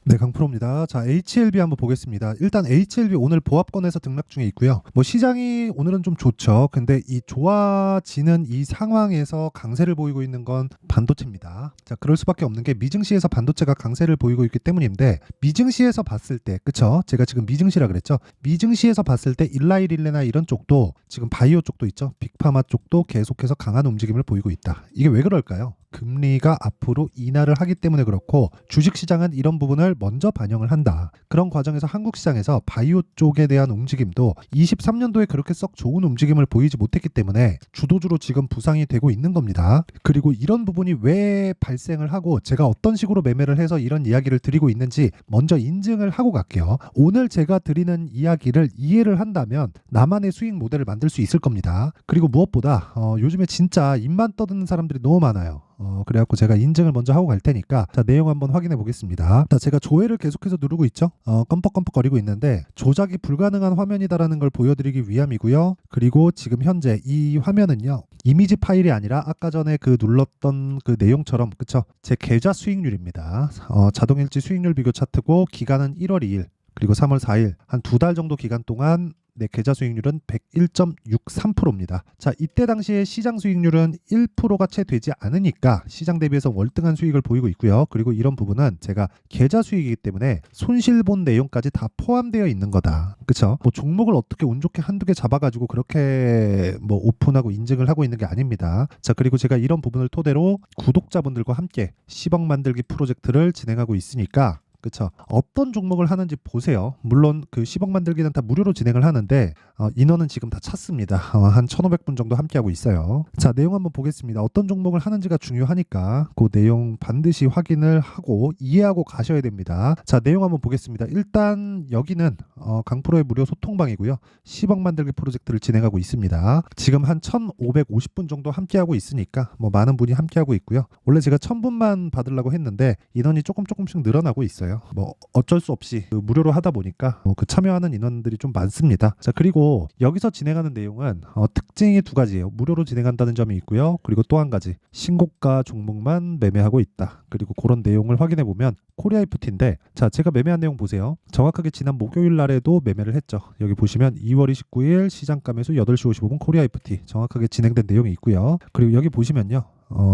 네, 강프로입니다. 자, HLB 한번 보겠습니다. 일단 HLB 오늘 보합권에서 등락 중에 있고요. 뭐 시장이 오늘은 좀 좋죠. 근데 이 좋아지는 이 상황에서 강세를 보이고 있는 건 반도체입니다. 자, 그럴 수밖에 없는 게 미증시에서 반도체가 강세를 보이고 있기 때문인데, 미증시에서 봤을 때, 그쵸? 제가 지금 미증시라 그랬죠? 미증시에서 봤을 때 일라이릴레나 이런 쪽도 지금 바이오 쪽도 있죠. 빅파마 쪽도 계속해서 강한 움직임을 보이고 있다. 이게 왜 그럴까요? 금리가 앞으로 인하를 하기 때문에 그렇고, 주식시장은 이런 부분을 먼저 반영을 한다. 그런 과정에서 한국 시장에서 바이오 쪽에 대한 움직임도 23년도에 그렇게 썩 좋은 움직임을 보이지 못했기 때문에 주도주로 지금 부상이 되고 있는 겁니다. 그리고 이런 부분이 왜 발생을 하고 제가 어떤 식으로 매매를 해서 이런 이야기를 드리고 있는지 먼저 인증을 하고 갈게요. 오늘 제가 드리는 이야기를 이해를 한다면 나만의 수익 모델을 만들 수 있을 겁니다. 그리고 무엇보다 요즘에 진짜 입만 떠드는 사람들이 너무 많아요. 그래갖고 제가 인증을 먼저 하고 갈 테니까, 자, 내용 한번 확인해 보겠습니다. 자, 제가 조회를 계속해서 누르고 있죠. 껌뻑껌뻑거리고 있는데 조작이 불가능한 화면이다라는 걸 보여드리기 위함이고요. 그리고 지금 현재 이 화면은요, 이미지 파일이 아니라 아까 전에 그 눌렀던 그 내용처럼, 그쵸? 제 계좌 수익률입니다. 자동일지 수익률 비교 차트고, 기간은 1월 2일 그리고 3월 4일 한 2달 정도 기간 동안 네, 계좌 수익률은 101.63%입니다. 자, 이때 당시에 시장 수익률은 1%가 채 되지 않으니까 시장 대비해서 월등한 수익을 보이고 있고요. 그리고 이런 부분은 제가 계좌 수익이기 때문에 손실 본 내용까지 다 포함되어 있는 거다. 그쵸? 뭐 종목을 어떻게 운 좋게 한두 개 잡아가지고 그렇게 뭐 오픈하고 인증을 하고 있는 게 아닙니다. 자, 그리고 제가 이런 부분을 토대로 구독자분들과 함께 10억 만들기 프로젝트를 진행하고 있으니까, 그쵸? 어떤 종목을 하는지 보세요. 물론 그 10억 만들기는 다 무료로 진행을 하는데 인원은 지금 다 찼습니다. 한 1,500분 정도 함께하고 있어요. 자, 내용 한번 보겠습니다. 어떤 종목을 하는지가 중요하니까 그 내용 반드시 확인을 하고 이해하고 가셔야 됩니다. 자, 내용 한번 보겠습니다. 일단 여기는 강프로의 무료 소통방이고요. 10억 만들기 프로젝트를 진행하고 있습니다. 지금 한 1,550분 정도 함께하고 있으니까 뭐 많은 분이 함께하고 있고요. 원래 제가 1,000분만 받으려고 했는데 인원이 조금씩 늘어나고 있어요. 뭐 어쩔 수 없이 그 무료로 하다 보니까 그 참여하는 인원들이 좀 많습니다. 자, 그리고 여기서 진행하는 내용은 특징이 두 가지예요. 무료로 진행한다는 점이 있고요. 그리고 또 한 가지, 신고가 종목만 매매하고 있다. 그리고 그런 내용을 확인해 보면 코리아이프티인데, 자, 제가 매매한 내용 보세요. 정확하게 지난 목요일 날에도 매매를 했죠. 여기 보시면 2월 29일 시장가 매수 8시 55분 코리아이프티 정확하게 진행된 내용이 있고요. 그리고 여기 보시면요,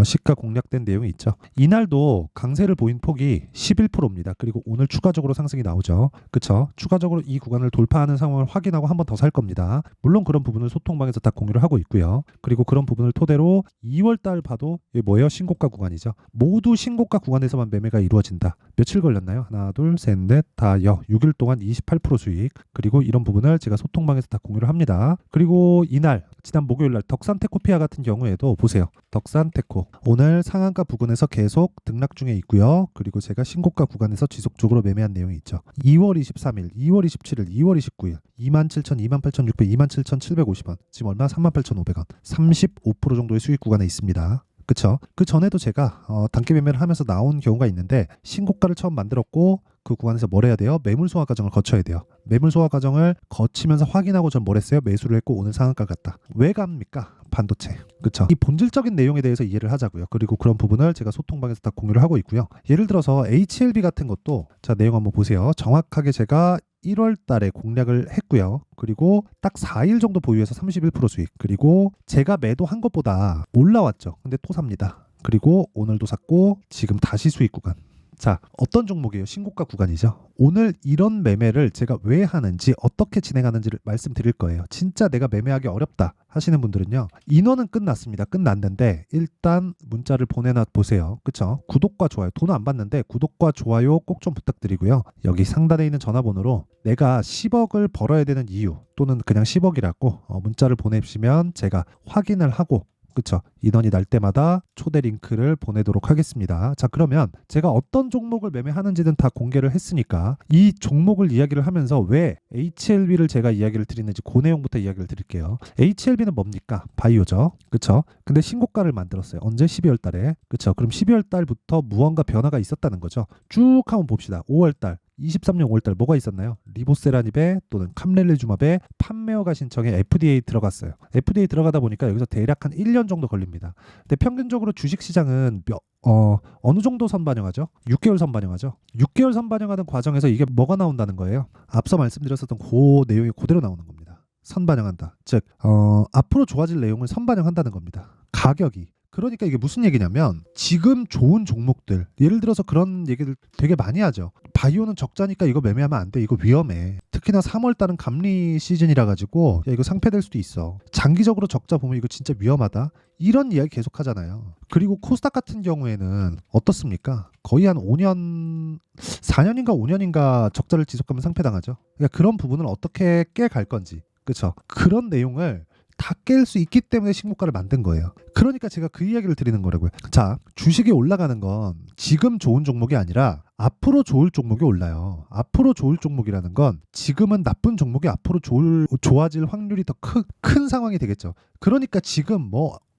시가 공략된 내용이 있죠. 이날도 강세를 보인 폭이 11%입니다. 그리고 오늘 추가적으로 상승이 나오죠. 그쵸? 추가적으로 이 구간을 돌파하는 상황을 확인하고 한 번 더 살 겁니다. 물론 그런 부분을 소통방에서 다 공유를 하고 있고요. 그리고 그런 부분을 토대로 2월 달 봐도 이게 뭐예요? 신고가 구간이죠. 모두 신고가 구간에서만 매매가 이루어진다. 며칠 걸렸나요? 하나, 둘, 셋, 넷, 다 6일 동안 28% 수익. 그리고 이런 부분을 제가 소통방에서 다 공유를 합니다. 그리고 이날 지난 목요일 날 덕산테코피아 같은 경우에도 보세요. 덕산테코 오늘 상한가 부근에서 계속 등락 중에 있고요. 그리고 제가 신고가 구간에서 지속적으로 매매한 내용이 있죠. 2월 23일, 2월 27일, 2월 29일 27,000, 28,600, 27,750원, 지금 얼마? 38,500원, 35% 정도의 수익 구간에 있습니다. 그쵸? 그 전에도 제가 단기 매매를 하면서 나온 경우가 있는데, 신고가를 처음 만들었고 그 구간에서 뭘 해야 돼요? 매물 소화 과정을 거쳐야 돼요. 매물 소화 과정을 거치면서 확인하고 전 뭘 했어요? 매수를 했고 오늘 상한가 갔다. 왜 갑니까? 반도체. 그쵸? 이 본질적인 내용에 대해서 이해를 하자고요. 그리고 그런 부분을 제가 소통방에서 다 공유를 하고 있고요. 예를 들어서 HLB 같은 것도, 자, 내용 한번 보세요. 정확하게 제가 1월 달에 공략을 했고요. 그리고 딱 4일 정도 보유해서 31% 수익. 그리고 제가 매도한 것보다 올라왔죠. 근데 또 삽니다. 그리고 오늘도 샀고 지금 다시 수익 구간. 자, 어떤 종목이에요? 신고가 구간이죠. 오늘 이런 매매를 제가 왜 하는지, 어떻게 진행하는지를 말씀드릴 거예요. 진짜 내가 매매하기 어렵다 하시는 분들은요, 인원은 끝났습니다. 끝났는데 일단 문자를 보내놔 보세요. 그쵸? 구독과 좋아요, 돈 안 받는데 구독과 좋아요 꼭 좀 부탁드리고요. 여기 상단에 있는 전화번호로 내가 10억을 벌어야 되는 이유, 또는 그냥 10억이라고 문자를 보내주시면 제가 확인을 하고, 그쵸? 인원이 날 때마다 초대 링크를 보내도록 하겠습니다. 자, 그러면 제가 어떤 종목을 매매하는지는 다 공개를 했으니까 이 종목을 이야기를 하면서 왜 HLB를 제가 이야기를 드리는지 그 내용부터 이야기를 드릴게요. HLB는 뭡니까? 바이오죠. 그쵸? 근데 신고가를 만들었어요. 언제? 12월 달에. 그쵸? 그럼 12월 달부터 무언가 변화가 있었다는 거죠. 쭉 한번 봅시다. 5월 달 23년 5월달 뭐가 있었나요? 리보세라닙에 또는 캄렐리주맙에 판매허가 신청에 FDA 들어갔어요. FDA 들어가다 보니까 여기서 대략 한 1년 정도 걸립니다. 근데 평균적으로 주식시장은 어느 정도 선반영하죠? 6개월 선반영하죠. 6개월 선반영하는 과정에서 이게 뭐가 나온다는 거예요? 앞서 말씀드렸었던 그 내용이 그대로 나오는 겁니다. 선반영한다. 즉 앞으로 좋아질 내용을 선반영한다는 겁니다. 가격이. 그러니까 이게 무슨 얘기냐면 지금 좋은 종목들, 예를 들어서 그런 얘기를 되게 많이 하죠. 바이오는 적자니까 이거 매매하면 안 돼. 이거 위험해. 특히나 3월달은 감리 시즌이라 가지고 야 이거 상폐될 수도 있어. 장기적으로 적자 보면 이거 진짜 위험하다. 이런 이야기 계속 하잖아요. 그리고 코스닥 같은 경우에는 어떻습니까? 거의 한 5년, 4년인가 5년인가 적자를 지속하면 상폐당하죠. 그러니까 그런 부분을 어떻게 깨갈 건지. 그렇죠? 그런 내용을 다 깰 수 있기 때문에 신고가를 만든 거예요. 그러니까 제가 그 이야기를 드리는 거라고요. 자, 주식이 올라가는 건 지금 좋은 종목이 아니라 앞으로 좋을 종목이 올라요. 앞으로 좋을 종목이라는 건 지금은 나쁜 종목이 앞으로 좋아질 확률이 더 큰 상황이 되겠죠. 그러니까 지금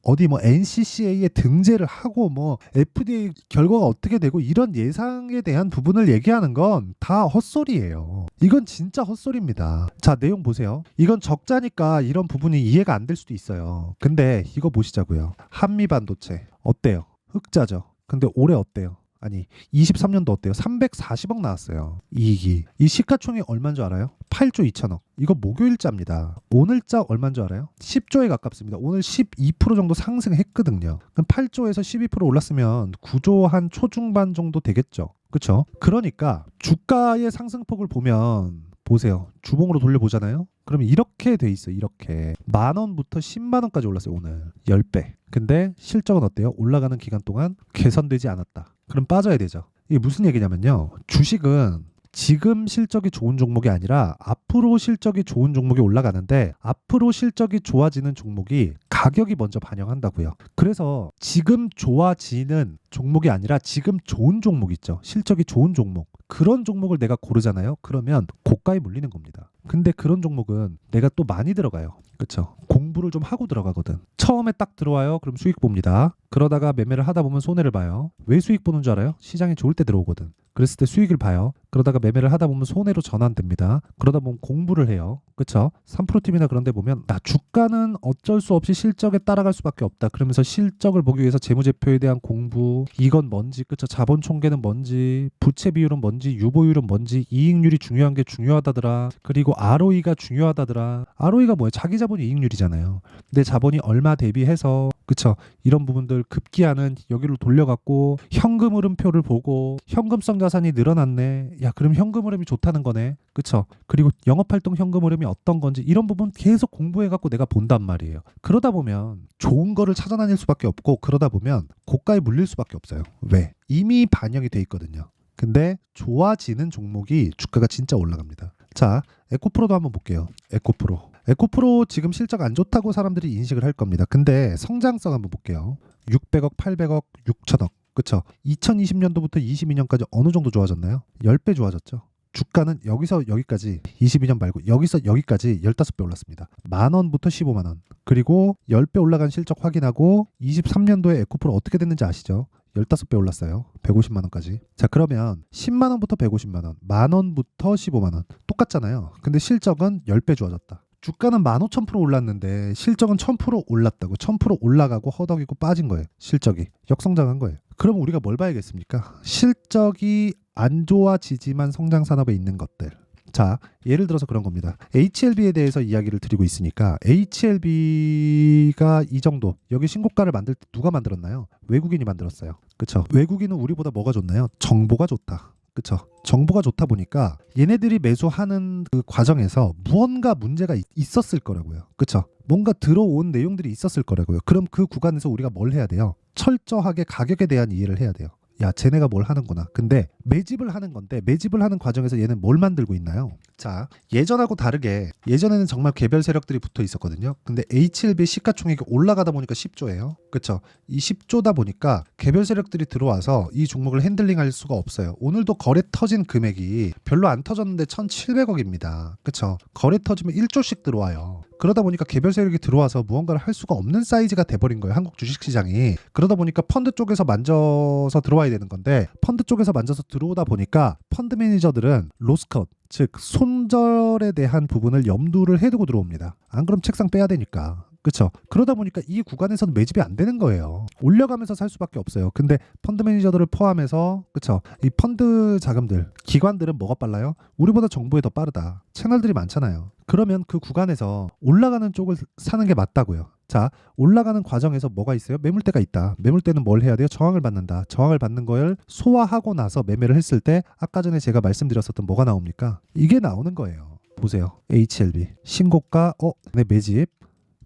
어디 NCCA에 등재를 하고 FDA 결과가 어떻게 되고 이런 예상에 대한 부분을 얘기하는 건 다 헛소리예요. 이건 진짜 헛소리입니다. 자, 내용 보세요. 이건 적자니까 이런 부분이 이해가 안 될 수도 있어요. 근데 이거 보시자고요. 한미반도체 어때요? 흑자죠. 근데 올해 어때요? 아니 23년도 어때요? 340억 나왔어요. 이익이. 이 시가총액이 얼마인 줄 알아요? 8조 2천억. 이거 목요일자입니다. 오늘자 얼마인 줄 알아요? 10조에 가깝습니다. 오늘 12% 정도 상승했거든요. 그럼 8조에서 12% 올랐으면 9조 한 초중반 정도 되겠죠. 그렇죠? 그러니까 주가의 상승폭을 보면 보세요. 주봉으로 돌려보잖아요. 그러면 이렇게 돼 있어요. 이렇게 10,000원부터 100,000원까지 올랐어요. 오늘 10배. 근데 실적은 어때요? 올라가는 기간 동안 개선되지 않았다. 그럼 빠져야 되죠. 이게 무슨 얘기냐면요. 주식은 지금 실적이 좋은 종목이 아니라 앞으로 실적이 좋은 종목이 올라가는데 앞으로 실적이 좋아지는 종목이 가격이 먼저 반영한다고요. 그래서 지금 좋아지는 종목이 아니라 지금 좋은 종목 있죠. 실적이 좋은 종목. 그런 종목을 내가 고르잖아요. 그러면 고가에 물리는 겁니다. 근데 그런 종목은 내가 또 많이 들어가요. 그렇죠? 공부를 좀 하고 들어가거든. 처음에 딱 들어와요. 그럼 수익 봅니다. 그러다가 매매를 하다 보면 손해를 봐요. 왜 수익 보는 줄 알아요? 시장이 좋을 때 들어오거든. 그랬을 때 수익을 봐요. 그러다가 매매를 하다 보면 손해로 전환됩니다. 그러다 보면 공부를 해요. 그렇죠? 3프로팀이나 그런 데 보면 나 주가는 어쩔 수 없이 실적에 따라갈 수밖에 없다. 그러면서 실적을 보기 위해서 재무제표에 대한 공부, 이건 뭔지, 그렇죠? 자본 총계는 뭔지, 부채 비율은 뭔지, 유보율은 뭔지, 이익률이 중요한 게 중요하다더라. 그리고 ROE가 중요하다더라. ROE가 뭐예요? 자기 자본이 이익률이잖아요. 내 자본이 얼마 대비해서 그쵸? 이런 부분들 급기야는 여기로 돌려갖고 현금 흐름표를 보고 현금성 자산이 늘어났네. 야, 그럼 현금 흐름이 좋다는 거네. 그쵸? 그리고 영업활동 현금 흐름이 어떤 건지 이런 부분 계속 공부해갖고 내가 본단 말이에요. 그러다 보면 좋은 거를 찾아다닐 수밖에 없고 그러다 보면 고가에 물릴 수밖에 없어요. 왜? 이미 반영이 돼 있거든요. 근데 좋아지는 종목이 주가가 진짜 올라갑니다. 자, 에코프로도 한번 볼게요. 에코프로 지금 실적 안 좋다고 사람들이 인식을 할 겁니다. 근데 성장성 한번 볼게요. 600억, 800억, 6천억. 그쵸? 2020년도부터 22년까지 어느 정도 좋아졌나요? 10배 좋아졌죠. 주가는 여기서 여기까지 22년 말고 여기서 여기까지 15배 올랐습니다. 10,000원부터 150,000원. 그리고 10배 올라간 실적 확인하고 23년도에 에코프로 어떻게 됐는지 아시죠? 15배 올랐어요. 150만 원까지. 자, 그러면 10만 원부터 150만 원, 만 원부터 15만 원. 똑같잖아요. 근데 실적은 10배 좋아졌다. 주가는 15,000% 올랐는데 실적은 1,000% 올랐다고. 1,000% 올라가고 허덕이고 빠진 거예요. 실적이. 역성장한 거예요. 그럼 우리가 뭘 봐야겠습니까? 실적이 안 좋아지지만 성장 산업에 있는 것들. 자, 예를 들어서 그런 겁니다. HLB에 대해서 이야기를 드리고 있으니까 HLB가 이 정도 여기 신고가를 만들 때 누가 만들었나요? 외국인이 만들었어요. 그쵸? 외국인은 우리보다 뭐가 좋나요? 정보가 좋다. 그쵸? 정보가 좋다 보니까 얘네들이 매수하는 그 과정에서 무언가 문제가 있었을 거라고요. 그쵸? 뭔가 들어온 내용들이 있었을 거라고요. 그럼 그 구간에서 우리가 뭘 해야 돼요? 철저하게 가격에 대한 이해를 해야 돼요. 야, 쟤네가 뭘 하는구나. 근데 매집을 하는 건데 매집을 하는 과정에서 얘는 뭘 만들고 있나요? 자, 예전하고 다르게 예전에는 정말 개별 세력들이 붙어 있었거든요. 근데 HLB 시가총액이 올라가다 보니까 10조예요. 그쵸? 이 10조다 보니까 개별 세력들이 들어와서 이 종목을 핸들링할 수가 없어요. 오늘도 거래 터진 금액이 별로 안 터졌는데 1,700억입니다. 그쵸? 거래 터지면 1조씩 들어와요. 그러다 보니까 개별 세력이 들어와서 무언가를 할 수가 없는 사이즈가 돼버린 거예요. 한국 주식시장이. 그러다 보니까 펀드 쪽에서 만져서 들어와야 되는 건데 펀드 쪽에서 만져서 들어오다 보니까 펀드 매니저들은 로스컷, 즉 손절에 대한 부분을 염두를 해두고 들어옵니다. 안 그럼 책상 빼야 되니까. 그렇죠. 그러다 보니까 이 구간에서는 매집이 안 되는 거예요. 올려가면서 살 수밖에 없어요. 근데 펀드 매니저들을 포함해서 그렇죠. 이 펀드 자금들, 기관들은 뭐가 빨라요? 우리보다 정보에 더 빠르다. 채널들이 많잖아요. 그러면 그 구간에서 올라가는 쪽을 사는 게 맞다고요. 자, 올라가는 과정에서 뭐가 있어요? 매물대가 있다. 매물대는 뭘 해야 돼요? 저항을 받는다. 저항을 받는 걸 소화하고 나서 매매를 했을 때 아까 전에 제가 말씀드렸었던 뭐가 나옵니까? 이게 나오는 거예요. 보세요. HLB 신고가 네, 매집,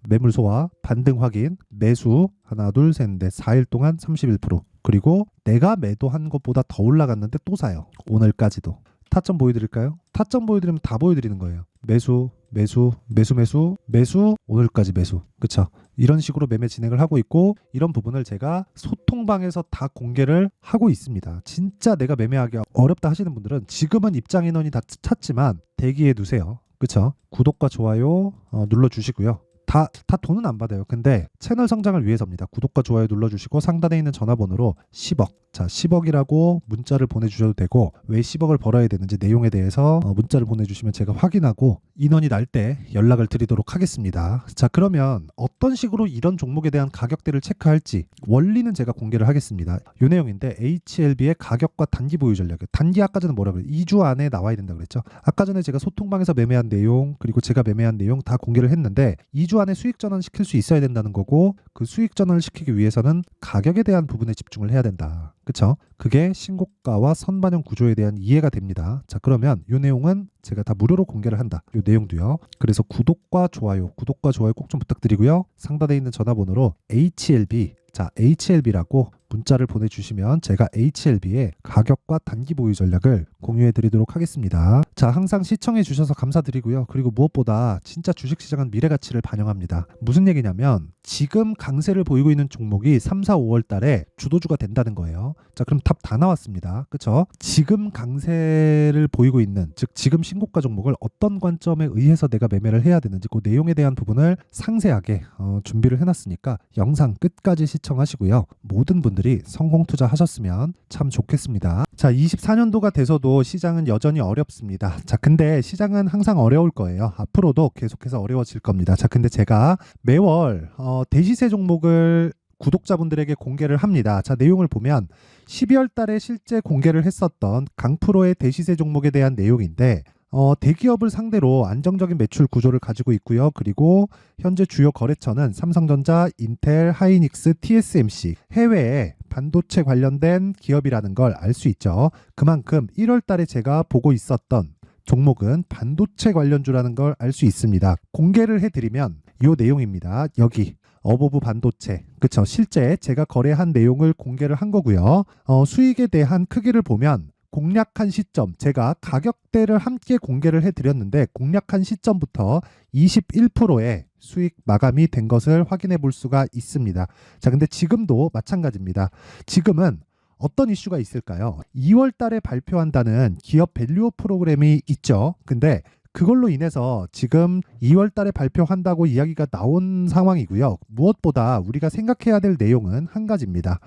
매물 소화, 반등 확인, 매수 하나 둘 셋 넷 4일 동안 31%. 그리고 내가 매도한 것보다 더 올라갔는데 또 사요. 오늘까지도. 타점 보여드릴까요? 타점 보여드리면 다 보여드리는 거예요. 매수, 매수, 매수, 매수, 매수, 오늘까지 매수. 그쵸? 이런 식으로 매매 진행을 하고 있고 이런 부분을 제가 소통방에서 다 공개를 하고 있습니다. 진짜 내가 매매하기 어렵다 하시는 분들은 지금은 입장 인원이 다 찼지만 대기해 두세요. 그쵸? 구독과 좋아요 눌러주시고요. 다 돈은 안 받아요. 근데 채널 성장을 위해서입니다. 구독과 좋아요 눌러주시고 상단에 있는 전화번호로 10억. 자, 10억이라고 문자를 보내주셔도 되고 왜 10억을 벌어야 되는지 내용에 대해서 문자를 보내주시면 제가 확인하고 인원이 날 때 연락을 드리도록 하겠습니다. 자, 그러면 어떤 식으로 이런 종목에 대한 가격대를 체크할지 원리는 제가 공개를 하겠습니다. 이 내용인데 HLB의 가격과 단기 보유 전략. 단기 아까 전에 뭐라고 그랬죠? 2주 안에 나와야 된다 그랬죠. 아까 전에 제가 소통방에서 매매한 내용 그리고 제가 매매한 내용 다 공개를 했는데 2주 안에 수익 전환 시킬 수 있어야 된다는 거고 그 수익 전환을 시키기 위해서는 가격에 대한 부분에 집중을 해야 된다. 그쵸? 그게 신고가와 선반영 구조에 대한 이해가 됩니다. 자, 그러면 이 내용은 제가 다 무료로 공개를 한다. 이 내용도요. 그래서 구독과 좋아요 꼭 좀 부탁드리고요. 상단에 있는 전화번호로 HLB, 자, HLB라고 문자를 보내주시면 제가 HLB의 가격과 단기 보유 전략을 공유해 드리도록 하겠습니다. 자, 항상 시청해 주셔서 감사드리고요. 그리고 무엇보다 진짜 주식시장은 미래 가치를 반영합니다. 무슨 얘기냐면 지금 강세를 보이고 있는 종목이 3, 4, 5월 달에 주도주가 된다는 거예요. 자, 그럼 답 다 나왔습니다. 그쵸? 지금 강세를 보이고 있는, 즉 지금 신고가 종목을 어떤 관점에 의해서 내가 매매를 해야 되는지 그 내용에 대한 부분을 상세하게 준비를 해놨으니까 영상 끝까지 시청하시고요. 모든 분들이 성공 투자하셨으면 참 좋겠습니다. 자, 24년도가 돼서도 시장은 여전히 어렵습니다. 자, 근데 시장은 항상 어려울 거예요. 앞으로도 계속해서 어려워질 겁니다. 자, 근데 제가 매월 대시세 종목을 구독자분들에게 공개를 합니다. 자, 내용을 보면 12월 달에 실제 공개를 했었던 강프로의 대시세 종목에 대한 내용인데 대기업을 상대로 안정적인 매출 구조를 가지고 있고요. 그리고 현재 주요 거래처는 삼성전자, 인텔, 하이닉스, TSMC, 해외에 반도체 관련된 기업이라는 걸 알 수 있죠. 그만큼 1월 달에 제가 보고 있었던 종목은 반도체 관련주라는 걸 알 수 있습니다. 공개를 해드리면 이 내용입니다. 여기 어보브 반도체, 그쵸? 실제 제가 거래한 내용을 공개를 한 거고요. 수익에 대한 크기를 보면 공략한 시점, 제가 가격대를 함께 공개를 해드렸는데 공략한 시점부터 21%의 수익 마감이 된 것을 확인해 볼 수가 있습니다. 자, 근데 지금도 마찬가지입니다. 지금은 어떤 이슈가 있을까요? 2월 달에 발표한다는 기업 밸류업 프로그램이 있죠. 근데 그걸로 인해서 지금 2월 달에 발표한다고 이야기가 나온 상황이고요. 무엇보다 우리가 생각해야 될 내용은 한 가지입니다.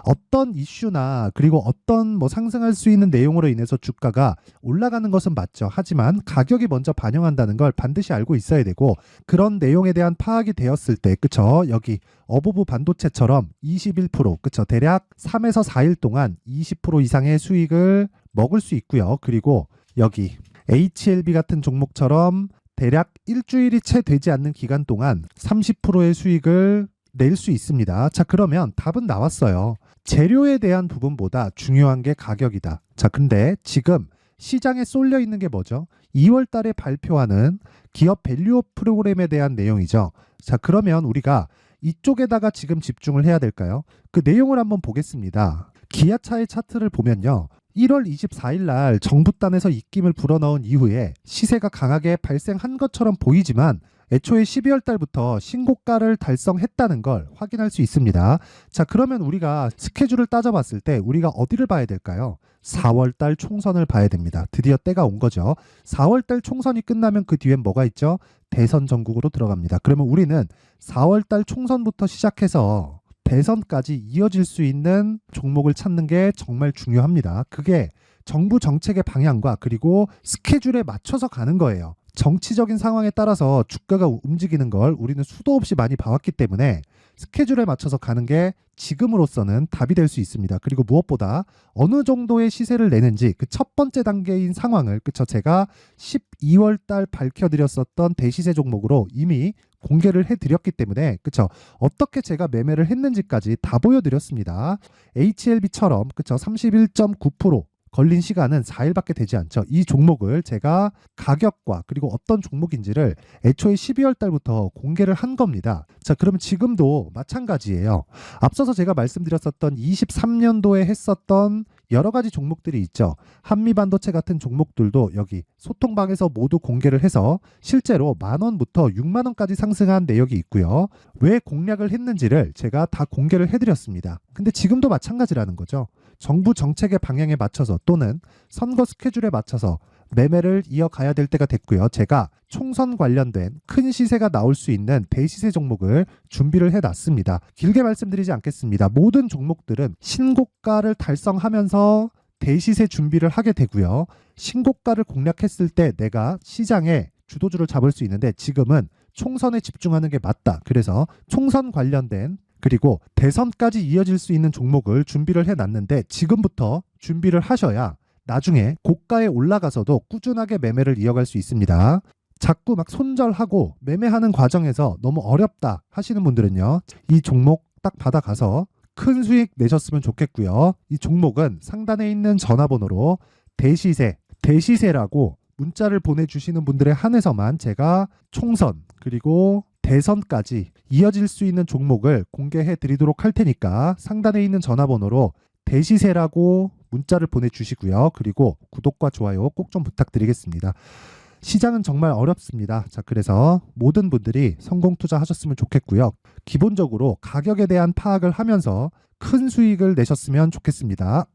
어떤 이슈나 그리고 어떤 상승할 수 있는 내용으로 인해서 주가가 올라가는 것은 맞죠. 하지만 가격이 먼저 반영한다는 걸 반드시 알고 있어야 되고 그런 내용에 대한 파악이 되었을 때 그쵸? 여기 어보브 반도체처럼 21% 그쵸? 대략 3에서 4일 동안 20% 이상의 수익을 먹을 수 있고요. 그리고 여기 HLB 같은 종목처럼 대략 일주일이 채 되지 않는 기간 동안 30%의 수익을 낼 수 있습니다. 자, 그러면 답은 나왔어요. 재료에 대한 부분보다 중요한 게 가격이다. 자, 근데 지금 시장에 쏠려 있는 게 뭐죠? 2월 달에 발표하는 기업 밸류업 프로그램에 대한 내용이죠. 자, 그러면 우리가 이쪽에다가 지금 집중을 해야 될까요? 그 내용을 한번 보겠습니다. 기아차의 차트를 보면요. 1월 24일 날 정부단에서 입김을 불어넣은 이후에 시세가 강하게 발생한 것처럼 보이지만 애초에 12월 달부터 신고가를 달성했다는 걸 확인할 수 있습니다. 자, 그러면 우리가 스케줄을 따져봤을 때 우리가 어디를 봐야 될까요? 4월 달 총선을 봐야 됩니다. 드디어 때가 온 거죠. 4월 달 총선이 끝나면 그 뒤엔 뭐가 있죠? 대선 전국으로 들어갑니다. 그러면 우리는 4월달 총선부터 시작해서 대선까지 이어질 수 있는 종목을 찾는 게 정말 중요합니다. 그게 정부 정책의 방향과 그리고 스케줄에 맞춰서 가는 거예요. 정치적인 상황에 따라서 주가가 움직이는 걸 우리는 수도 없이 많이 봐왔기 때문에 스케줄에 맞춰서 가는 게 지금으로서는 답이 될 수 있습니다. 그리고 무엇보다 어느 정도의 시세를 내는지 그 첫 번째 단계인 상황을 제가 12월 달 밝혀드렸었던 대시세 종목으로 이미 공개를 해드렸기 때문에 어떻게 제가 매매를 했는지까지 다 보여드렸습니다. HLB처럼 31.9% 걸린 시간은 4일밖에 되지 않죠. 이 종목을 제가 가격과 그리고 어떤 종목인지를 애초에 12월 달부터 공개를 한 겁니다. 자, 그러면 지금도 마찬가지예요. 앞서서 제가 말씀드렸었던 23년도에 했었던 여러 가지 종목들이 있죠. 한미반도체 같은 종목들도 여기 소통방에서 모두 공개를 해서 실제로 10,000원부터 60,000원까지 상승한 내역이 있고요. 왜 공략을 했는지를 제가 다 공개를 해드렸습니다. 근데 지금도 마찬가지라는 거죠. 정부 정책의 방향에 맞춰서 또는 선거 스케줄에 맞춰서 매매를 이어가야 될 때가 됐고요. 제가 총선 관련된 큰 시세가 나올 수 있는 대시세 종목을 준비를 해놨습니다. 길게 말씀드리지 않겠습니다. 모든 종목들은 신고가를 달성하면서 대시세 준비를 하게 되고요. 신고가를 공략했을 때 내가 시장에 주도주를 잡을 수 있는데 지금은 총선에 집중하는 게 맞다. 그래서 총선 관련된 그리고 대선까지 이어질 수 있는 종목을 준비를 해놨는데 지금부터 준비를 하셔야 나중에 고가에 올라가서도 꾸준하게 매매를 이어갈 수 있습니다. 자꾸 막 손절하고 매매하는 과정에서 너무 어렵다 하시는 분들은요. 이 종목 딱 받아가서 큰 수익 내셨으면 좋겠고요. 이 종목은 상단에 있는 전화번호로 대시세라고 문자를 보내주시는 분들에 한해서만 제가 총선 그리고 대선까지 이어질 수 있는 종목을 공개해 드리도록 할 테니까 상단에 있는 전화번호로 대시세라고 문자를 보내주시고요. 그리고 구독과 좋아요 꼭 좀 부탁드리겠습니다. 시장은 정말 어렵습니다. 자, 그래서 모든 분들이 성공 투자하셨으면 좋겠고요. 기본적으로 가격에 대한 파악을 하면서 큰 수익을 내셨으면 좋겠습니다.